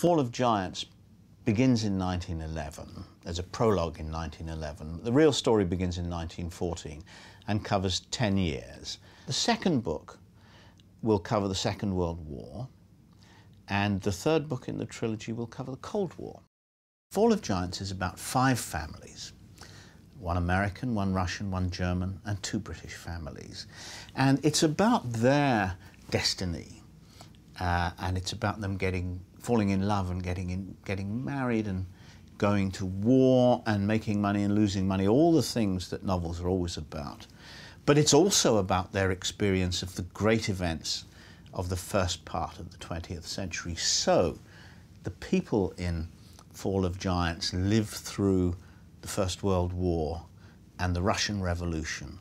Fall of Giants begins in 1911. There's a prologue in 1911. The real story begins in 1914 and covers 10 years. The second book will cover the Second World War, and the third book in the trilogy will cover the Cold War. Fall of Giants is about 5 families. One American, one Russian, one German, and 2 British families. And it's about their destiny, and it's about them falling in love and getting married and going to war and making money and losing money, all the things that novels are always about. But it's also about their experience of the great events of the first part of the 20th century. So the people in Fall of Giants live through the First World War and the Russian Revolution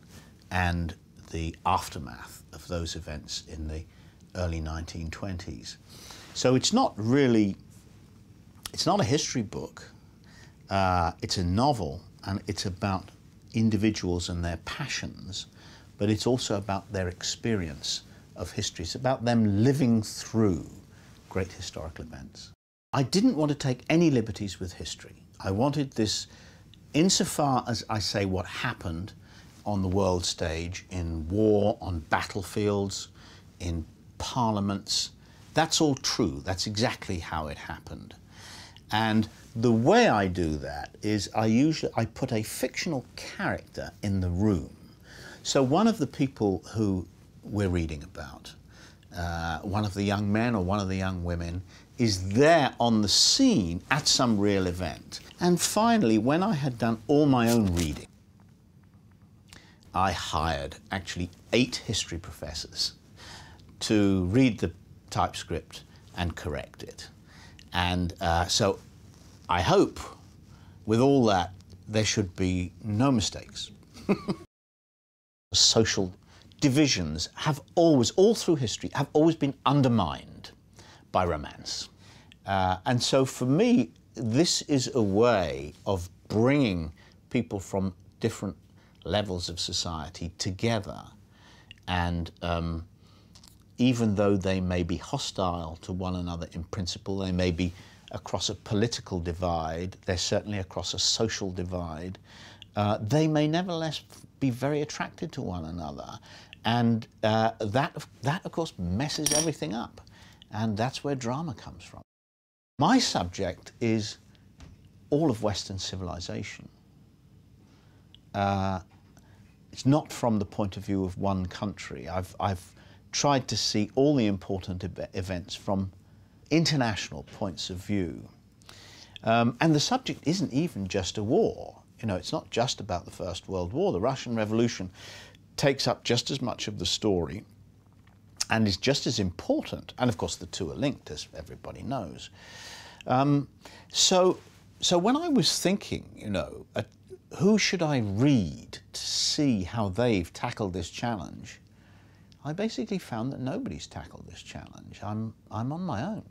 and the aftermath of those events in the early 1920s. So it's not really, it's not a history book, it's a novel, and it's about individuals and their passions, but it's also about their experience of history. It's about them living through great historical events. I didn't want to take any liberties with history. I wanted this, insofar as I say what happened on the world stage, in war, on battlefields, in parliaments, that's all true. That's exactly how it happened. And the way I do that is I put a fictional character in the room. So one of the people who we're reading about, one of the young men or one of the young women, is there on the scene at some real event. And finally, when I had done all my own reading, I hired actually 8 history professors to read the typescript and correct it. And so I hope with all that there should be no mistakes. Social divisions have always, all through history, have always been undermined by romance. And so for me, this is a way of bringing people from different levels of society together, and even though they may be hostile to one another in principle, they may be across a political divide, they're certainly across a social divide, they may nevertheless be very attracted to one another. And that, of course, messes everything up. And that's where drama comes from. My subject is all of Western civilization. It's not from the point of view of one country. I've tried to see all the important events from international points of view. And the subject isn't even just a war. You know, it's not just about the First World War. The Russian Revolution takes up just as much of the story and is just as important. And of course, the two are linked, as everybody knows. So when I was thinking, you know, who should I read to see how they've tackled this challenge, I basically found that nobody's tackled this challenge. I'm on my own.